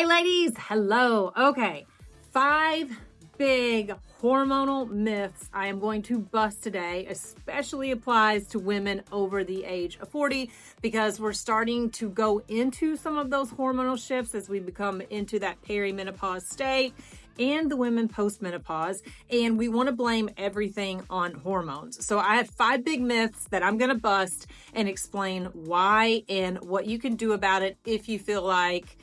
Hey ladies, hello. Okay, 5 big hormonal myths I am going to bust today, especially applies to women over the age of 40, because we're starting to go into some of those hormonal shifts as we become into that perimenopause state and the women post-menopause, and we want to blame everything on hormones. So I have 5 big myths that I'm going to bust and explain why and what you can do about it if you feel like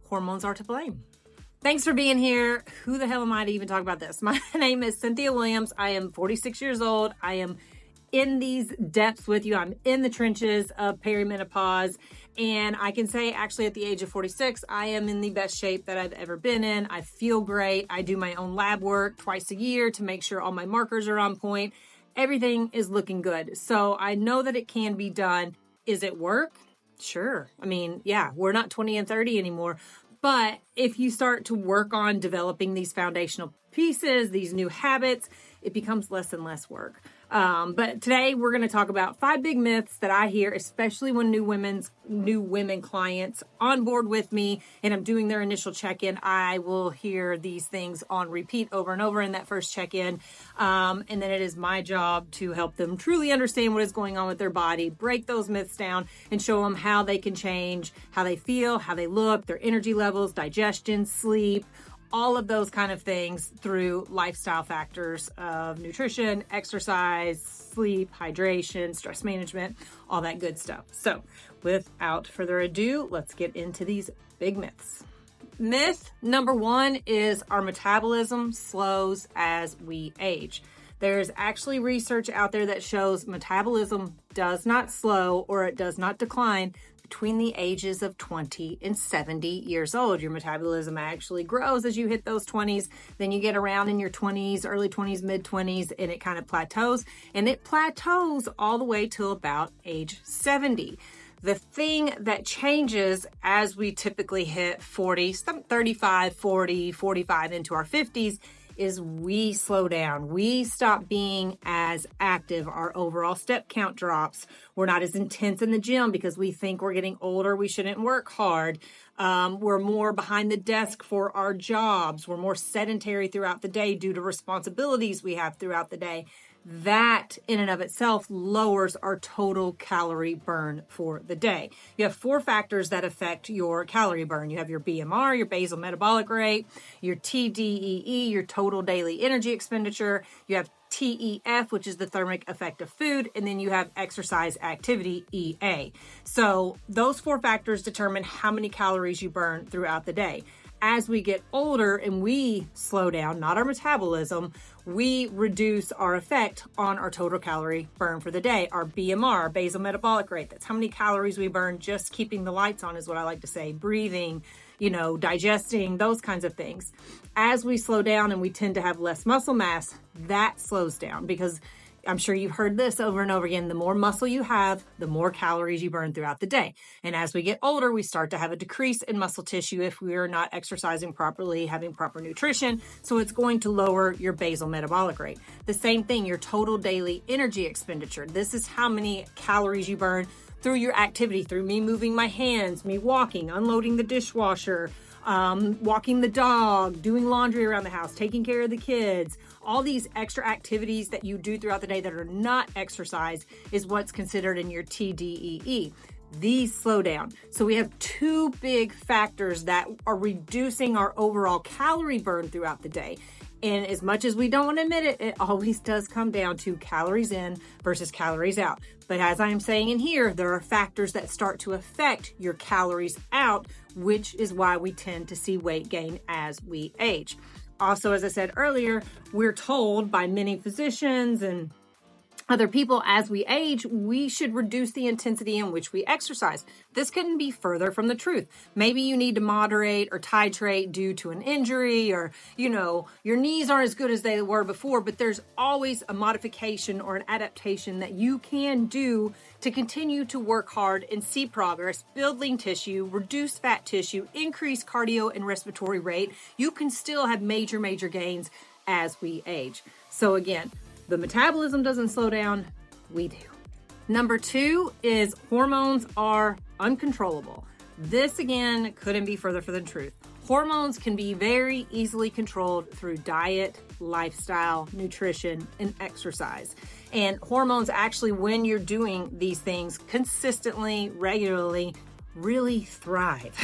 hormones are to blame. Thanks for being here. Who the hell am I to even talk about this? My name is Cynthia Williams. I am 46 years old. I am in these depths with you. I'm in the trenches of perimenopause. And I can say actually at the age of 46, I am in the best shape that I've ever been in. I feel great. I do my own lab work twice a year to make sure all my markers are on point. Everything is looking good. So I know that it can be done. Is it work? Sure. I mean, yeah, we're not 20 and 30 anymore. But if you start to work on developing these foundational pieces, these new habits, it becomes less and less work. But today we're going to talk about 5 big myths that I hear, especially when new women clients on board with me and I'm doing their initial check-in. I will hear these things on repeat over and over in that first check-in. And then it is my job to help them truly understand what is going on with their body, break those myths down and show them how they can change, how they feel, how they look, their energy levels, digestion, sleep, all of those kind of things through lifestyle factors of nutrition, exercise, sleep, hydration, stress management, all that good stuff. So without further ado, let's get into these big myths. Myth number 1 is our metabolism slows as we age. There's actually research out there that shows metabolism does not slow or it does not decline between the ages of 20 and 70 years old. Your metabolism actually grows as you hit those 20s. Then you get around in your 20s, early 20s, mid 20s, and it kind of plateaus. And it plateaus all the way till about age 70. The thing that changes as we typically hit 40, 35, 40, 45 into our 50s is we slow down. We stop being as active. Our overall step count drops. We're not as intense in the gym because we think we're getting older. We shouldn't work hard. We're more behind the desk for our jobs. We're more sedentary throughout the day due to responsibilities we have throughout the day. That in and of itself lowers our total calorie burn for the day. You have 4 factors that affect your calorie burn. You have your BMR, your basal metabolic rate, your TDEE, your total daily energy expenditure. You have TEF, which is the thermic effect of food, and then you have exercise activity, EA. So those 4 factors determine how many calories you burn throughout the day. As we get older and we slow down, not our metabolism, we reduce our effect on our total calorie burn for the day. Our BMR, our basal metabolic rate, that's how many calories we burn just keeping the lights on is what I like to say, breathing, digesting, those kinds of things. As we slow down and we tend to have less muscle mass, that slows down because I'm sure you've heard this over and over again. The more muscle you have, the more calories you burn throughout the day. And as we get older, we start to have a decrease in muscle tissue if we are not exercising properly, having proper nutrition. So it's going to lower your basal metabolic rate. The same thing, your total daily energy expenditure. This is how many calories you burn through your activity, through me moving my hands, me walking, unloading the dishwasher, walking the dog, doing laundry around the house, taking care of the kids. All these extra activities that you do throughout the day that are not exercise is what's considered in your TDEE. These slow down. So we have 2 big factors that are reducing our overall calorie burn throughout the day. And as much as we don't want to admit it, it always does come down to calories in versus calories out. But as I'm saying in here, there are factors that start to affect your calories out, which is why we tend to see weight gain as we age. Also, as I said earlier, we're told by many physicians and other people as we age, we should reduce the intensity in which we exercise. This couldn't be further from the truth. Maybe you need to moderate or titrate due to an injury or, your knees aren't as good as they were before, but there's always a modification or an adaptation that you can do to continue to work hard and see progress, build lean tissue, reduce fat tissue, increase cardio and respiratory rate. You can still have major gains as we age. So again, the metabolism doesn't slow down, we do. Number 2 is hormones are uncontrollable. This again couldn't be further from the truth. Hormones can be very easily controlled through diet, lifestyle, nutrition, and exercise. And hormones actually, when you're doing these things consistently, regularly, really thrive.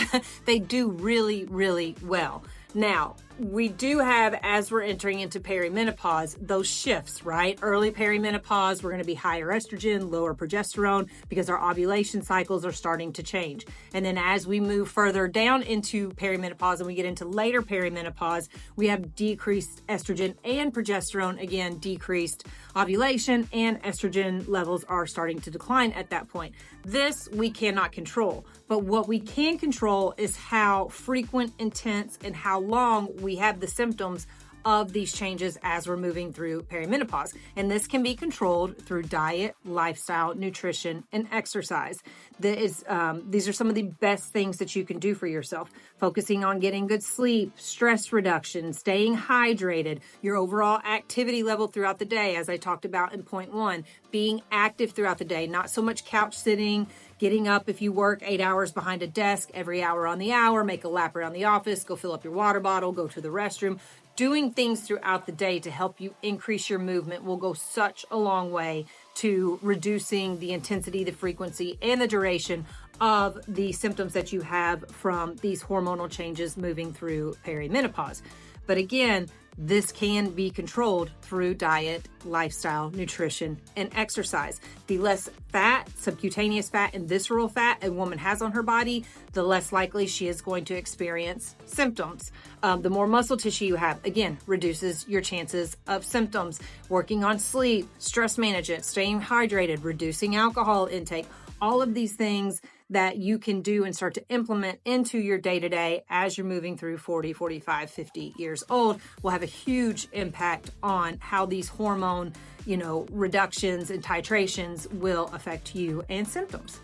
They do really, really well. Now, we do have, as we're entering into perimenopause, those shifts, right? Early perimenopause, we're going to be higher estrogen, lower progesterone, because our ovulation cycles are starting to change. And then as we move further down into perimenopause and we get into later perimenopause, we have decreased estrogen and progesterone, again, decreased ovulation, and estrogen levels are starting to decline at that point. This we cannot control, but what we can control is how frequent, intense, and how long we have the symptoms of these changes as we're moving through perimenopause. And this can be controlled through diet, lifestyle, nutrition, and exercise. These are some of the best things that you can do for yourself. Focusing on getting good sleep, stress reduction, staying hydrated, your overall activity level throughout the day, as I talked about in point 1, being active throughout the day, not so much couch sitting, getting up if you work 8 hours behind a desk every hour on the hour, make a lap around the office, go fill up your water bottle, go to the restroom. Doing things throughout the day to help you increase your movement will go such a long way to reducing the intensity, the frequency, and the duration of the symptoms that you have from these hormonal changes moving through perimenopause. But again, this can be controlled through diet, lifestyle, nutrition, and exercise. The less fat, subcutaneous fat, and visceral fat a woman has on her body, the less likely she is going to experience symptoms. The more muscle tissue you have, again, reduces your chances of symptoms. Working on sleep, stress management, staying hydrated, reducing alcohol intake, all of these things that you can do and start to implement into your day-to-day as you're moving through 40, 45, 50 years old will have a huge impact on how these hormone, reductions and titrations will affect you and symptoms.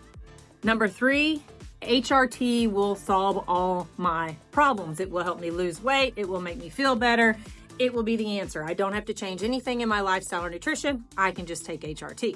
Number 3, HRT will solve all my problems. It will help me lose weight. It will make me feel better. It will be the answer. I don't have to change anything in my lifestyle or nutrition. I can just take HRT.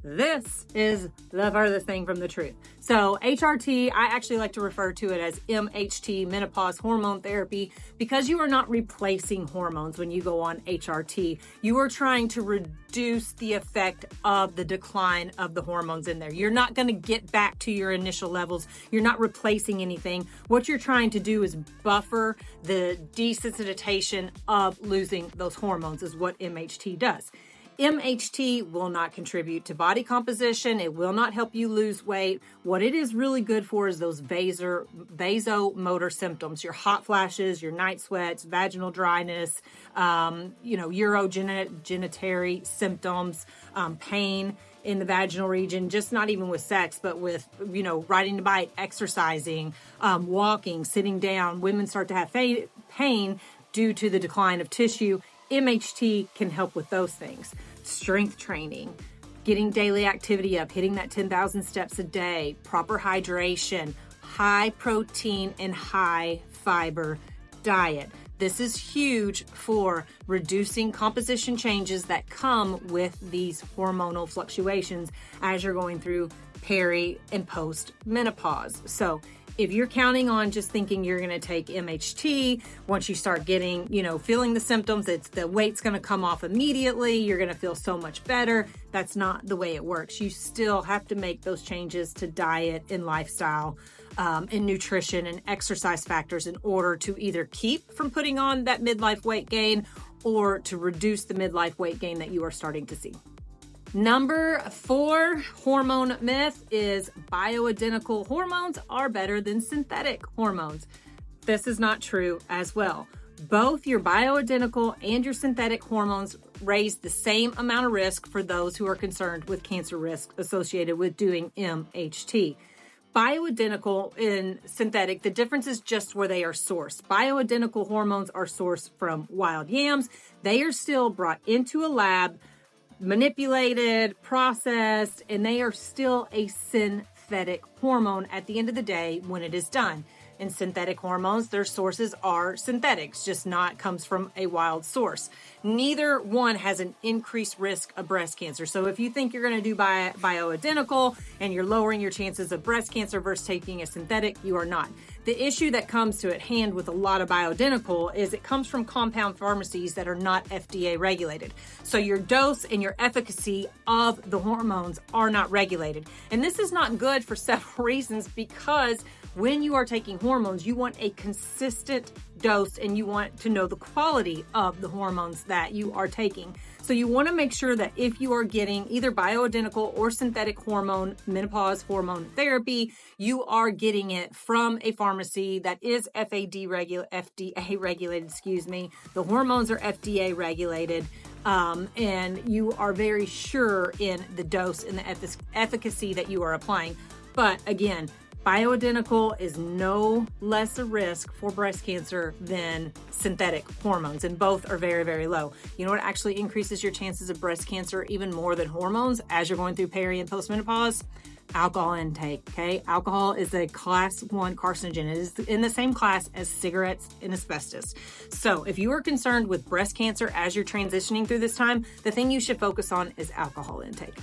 This is the furthest thing from the truth. So HRT, I actually like to refer to it as MHT, menopause hormone therapy, because you are not replacing hormones when you go on HRT. You are trying to reduce the effect of the decline of the hormones in there. You're not going to get back to your initial levels. You're not replacing anything. What you're trying to do is buffer the desensitization of losing those hormones is what MHT does. MHT will not contribute to body composition. It will not help you lose weight. What it is really good for is those vasomotor symptoms, your hot flashes, your night sweats, vaginal dryness, urogenitary symptoms, pain in the vaginal region, just not even with sex, but with, riding the bike, exercising, walking, sitting down. Women start to have pain due to the decline of tissue. MHT can help with those things. Strength training, getting daily activity up, hitting that 10,000 steps a day, proper hydration, high protein and high fiber diet. This is huge for reducing composition changes that come with these hormonal fluctuations as you're going through peri and post menopause. So if you're counting on just thinking you're going to take MHT, once you start getting, feeling the symptoms, the weight's going to come off immediately, you're going to feel so much better. That's not the way it works. You still have to make those changes to diet and lifestyle and nutrition and exercise factors in order to either keep from putting on that midlife weight gain or to reduce the midlife weight gain that you are starting to see. Number 4 hormone myth is bioidentical hormones are better than synthetic hormones. This is not true as well. Both your bioidentical and your synthetic hormones raise the same amount of risk for those who are concerned with cancer risk associated with doing MHT. Bioidentical and synthetic, the difference is just where they are sourced. Bioidentical hormones are sourced from wild yams. They are still brought into a lab, manipulated, processed, and they are still a synthetic hormone at the end of the day when it is done. And synthetic hormones, their sources are synthetics, just not comes from a wild source. Neither one has an increased risk of breast cancer. So if you think you're going to do bioidentical and you're lowering your chances of breast cancer versus taking a synthetic, you are not. The issue that comes to at hand with a lot of bioidentical is it comes from compound pharmacies that are not FDA regulated. So your dose and your efficacy of the hormones are not regulated. And this is not good for several reasons, because when you are taking hormones, you want a consistent dose and you want to know the quality of the hormones that you are taking. So you want to make sure that if you are getting either bioidentical or synthetic hormone, menopause hormone therapy, you are getting it from a pharmacy that is FDA regulated, The hormones are FDA regulated. And you are very sure in the dose and the efficacy that you are applying. But again, bioidentical is no less a risk for breast cancer than synthetic hormones, and both are very, very low. You know what actually increases your chances of breast cancer even more than hormones as you're going through peri and postmenopause? Alcohol intake, okay? Alcohol is a class 1 carcinogen. It is in the same class as cigarettes and asbestos. So if you are concerned with breast cancer as you're transitioning through this time, the thing you should focus on is alcohol intake.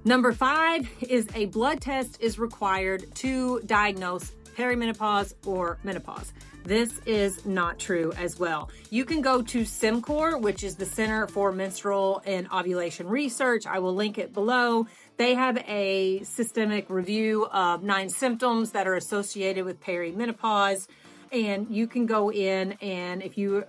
Number 5 is a blood test is required to diagnose perimenopause or menopause. This is not true as well. You can go to CIMCOR, which is the Center for Menstrual and Ovulation Research. I will link it below. They have a systemic review of 9 symptoms that are associated with perimenopause. And you can go in, and if you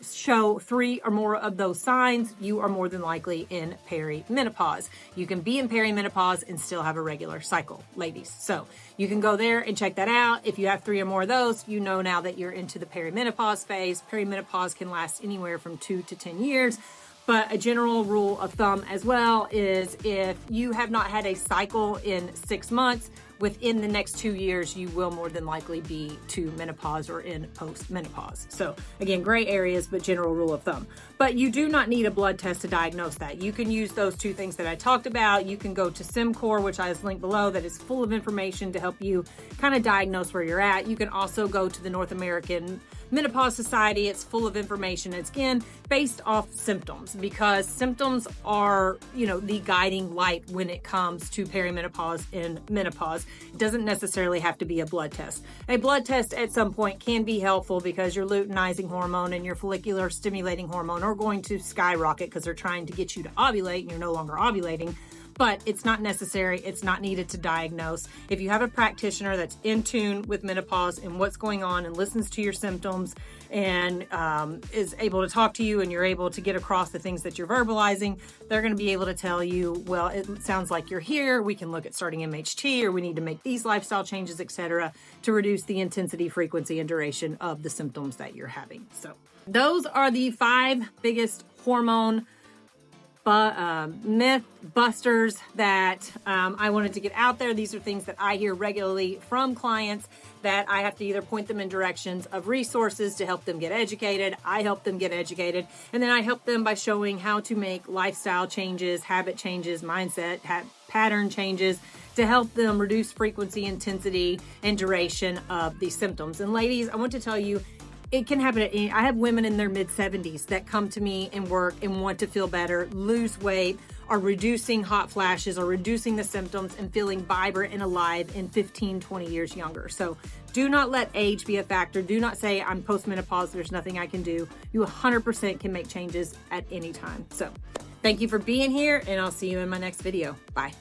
show 3 or more of those signs, you are more than likely in perimenopause. You can be in perimenopause and still have a regular cycle, ladies. So you can go there and check that out. If you have 3 or more of those, you know now that you're into the perimenopause phase. Perimenopause can last anywhere from 2 to 10 years. But a general rule of thumb as well is if you have not had a cycle in 6 months, within the next 2 years, you will more than likely be to menopause or in postmenopause. So again, gray areas, but general rule of thumb. But you do not need a blood test to diagnose that. You can use those 2 things that I talked about. You can go to CIMCOR, which I has linked below, that is full of information to help you kind of diagnose where you're at. You can also go to the North American Menopause Society. It's full of information. It's again based off symptoms, because symptoms are, the guiding light when it comes to perimenopause and menopause. It doesn't necessarily have to be a blood test. A blood test at some point can be helpful because your luteinizing hormone and your follicular stimulating hormone are going to skyrocket because they're trying to get you to ovulate and you're no longer ovulating. But it's not necessary. It's not needed to diagnose. If you have a practitioner that's in tune with menopause and what's going on and listens to your symptoms and is able to talk to you and you're able to get across the things that you're verbalizing, they're going to be able to tell you, well, it sounds like you're here. We can look at starting MHT, or we need to make these lifestyle changes, etc., to reduce the intensity, frequency, and duration of the symptoms that you're having. So those are the 5 biggest hormone myth busters that I wanted to get out there. These are things that I hear regularly from clients that I have to either point them in directions of resources to help them get educated. I help them get educated, and then I help them by showing how to make lifestyle changes, habit changes, mindset, pattern changes to help them reduce frequency, intensity, and duration of these symptoms. And ladies, I want to tell you, it can happen at any. I have women in their mid-70s that come to me and work and want to feel better, lose weight, are reducing hot flashes, or reducing the symptoms and feeling vibrant and alive in 15, 20 years younger. So do not let age be a factor. Do not say, I'm postmenopause, there's nothing I can do. You 100% can make changes at any time. So thank you for being here, and I'll see you in my next video. Bye.